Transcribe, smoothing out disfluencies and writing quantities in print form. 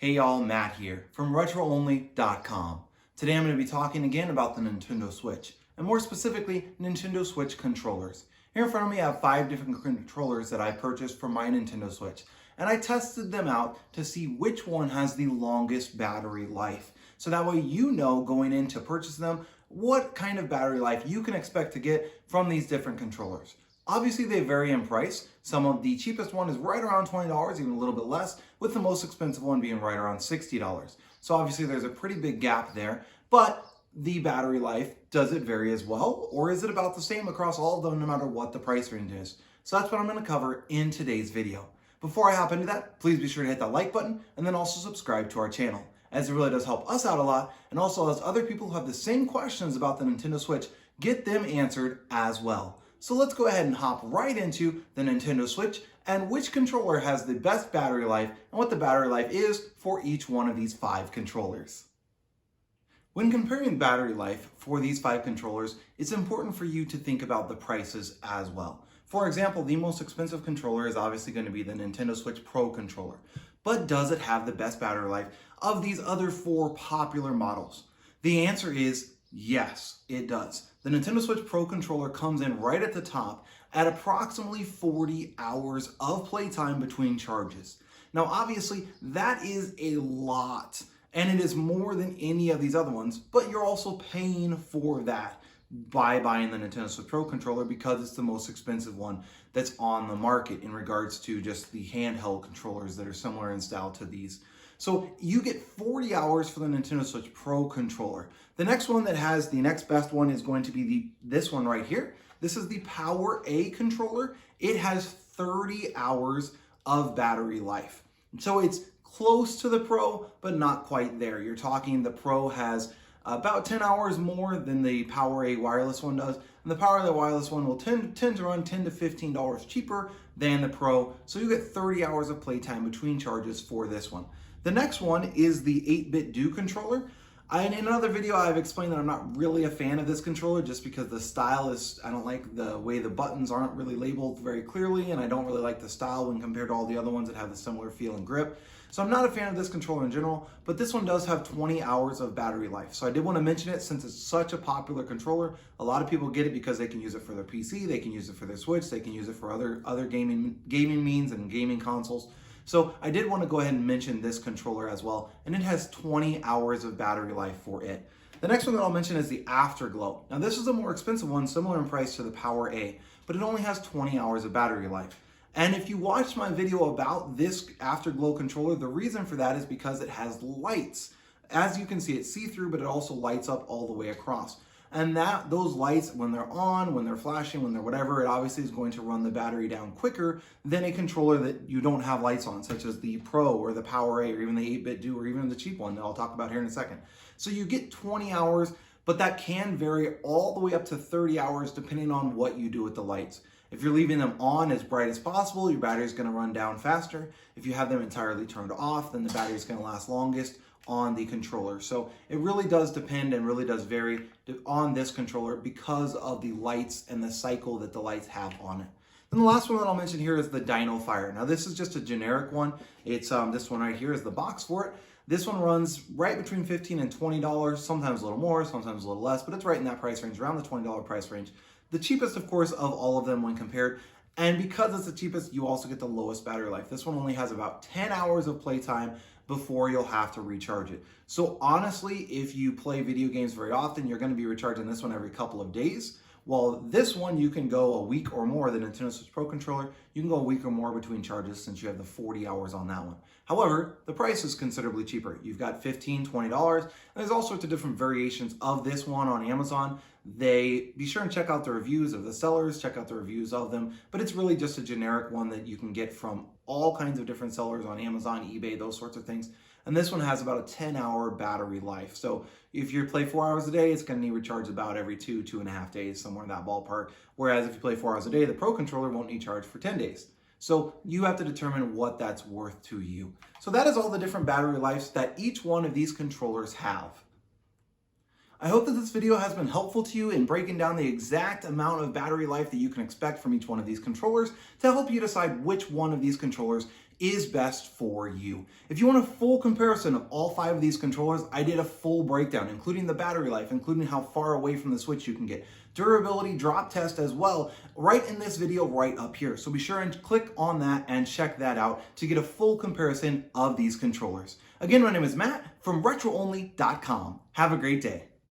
Hey y'all, Matt here from RetroOnly.com. Today I'm going to be talking again about the Nintendo Switch, and more specifically, Nintendo Switch controllers. Here in front of me I have 5 different controllers that I purchased for my Nintendo Switch, and I tested them out to see which one has the longest battery life. So that way you know going in to purchase them what kind of battery life you can expect to get from these different controllers. Obviously, they vary in price. Some of the cheapest one is right around $20, even a little bit less, with the most expensive one being right around $60. So obviously there's a pretty big gap there, but the battery life, does it vary as well? Or is it about the same across all of them no matter what the price range is? So that's what I'm gonna cover in today's video. Before I hop into that, please be sure to hit that like button and then also subscribe to our channel, as it really does help us out a lot, and also as other people who have the same questions about the Nintendo Switch, get them answered as well. So let's go ahead and hop right into the Nintendo Switch and which controller has the best battery life and what the battery life is for each one of these 5 controllers. When comparing battery life for these 5 controllers, it's important for you to think about the prices as well. For example, the most expensive controller is obviously going to be the Nintendo Switch Pro controller. But does it have the best battery life of these other 4 popular models? The answer is yes, it does. The Nintendo Switch Pro controller comes in right at the top at approximately 40 hours of playtime between charges. Now, obviously, that is a lot, and it is more than any of these other ones, but you're also paying for that by buying the Nintendo Switch Pro controller because it's the most expensive one that's on the market in regards to just the handheld controllers that are similar in style to these. So you get 40 hours for the Nintendo Switch Pro controller. The next one that has the next best one is going to be this one right here. This is the PowerA controller. It has 30 hours of battery life. So it's close to the Pro, but not quite there. You're talking the Pro has about 10 hours more than the PowerA wireless one does. And the PowerA wireless one will tend to run $10 to $15 cheaper than the Pro. So you get 30 hours of playtime between charges for this one. The next one is the 8-bit Do controller. In another video, I've explained that I'm not really a fan of this controller just because the style is, I don't like the way the buttons aren't really labeled very clearly, and I don't really like the style when compared to all the other ones that have a similar feel and grip. So I'm not a fan of this controller in general, but this one does have 20 hours of battery life. So I did want to mention it since it's such a popular controller. A lot of people get it because they can use it for their PC, they can use it for their Switch, they can use it for other gaming means and gaming consoles. So I did want to go ahead and mention this controller as well, and it has 20 hours of battery life for it. The next one that I'll mention is the Afterglow. Now this is a more expensive one, similar in price to the PowerA, but it only has 20 hours of battery life. And if you watched my video about this Afterglow controller, the reason for that is because it has lights. As you can see, it's see-through, but it also lights up all the way across. And those lights, when they're on, when they're flashing, when they're whatever, it obviously is going to run the battery down quicker than a controller that you don't have lights on, such as the Pro or the PowerA or even the 8-bit Do or even the cheap one that I'll talk about here in a second. So you get 20 hours, but that can vary all the way up to 30 hours depending on what you do with the lights. If you're leaving them on as bright as possible, your battery is going to run down faster. If you have them entirely turned off, then the battery is going to last longest on the controller. So it really does depend and really does vary on this controller because of the lights and the cycle that the lights have on it. Then the last one that I'll mention here is the Dino Fire. Now this is just a generic one. It's this one right here is the box for it. This one runs right between $15 and $20, sometimes a little more, sometimes a little less, but it's right in that price range, around the $20 price range. The cheapest, of course, of all of them when compared. And because it's the cheapest, you also get the lowest battery life. This one only has about 10 hours of playtime before you'll have to recharge it. So honestly, if you play video games very often, you're going to be recharging this one every couple of days. While this one, you can go a week or more, the Nintendo Switch Pro controller, you can go a week or more between charges since you have the 40 hours on that one. However, the price is considerably cheaper. You've got $15, $20, and there's all sorts of different variations of this one on Amazon. Be sure and check out the reviews of the sellers, check out the reviews of them, but it's really just a generic one that you can get from all kinds of different sellers on Amazon, eBay, those sorts of things. And this one has about a 10-hour battery life. So if you play 4 hours a day, it's going to need recharge about every 2.5 days, somewhere in that ballpark. Whereas if you play 4 hours a day, the Pro controller won't need charge for 10 days. So you have to determine what that's worth to you. So that is all the different battery lives that each one of these controllers have. I hope that this video has been helpful to you in breaking down the exact amount of battery life that you can expect from each one of these controllers to help you decide which one of these controllers is best for you. If you want a full comparison of all 5 of these controllers, I did a full breakdown, including the battery life, including how far away from the Switch you can get, durability, drop test as well, right in this video right up here. So be sure and click on that and check that out to get a full comparison of these controllers. Again, my name is Matt from RetroOnly.com. Have a great day.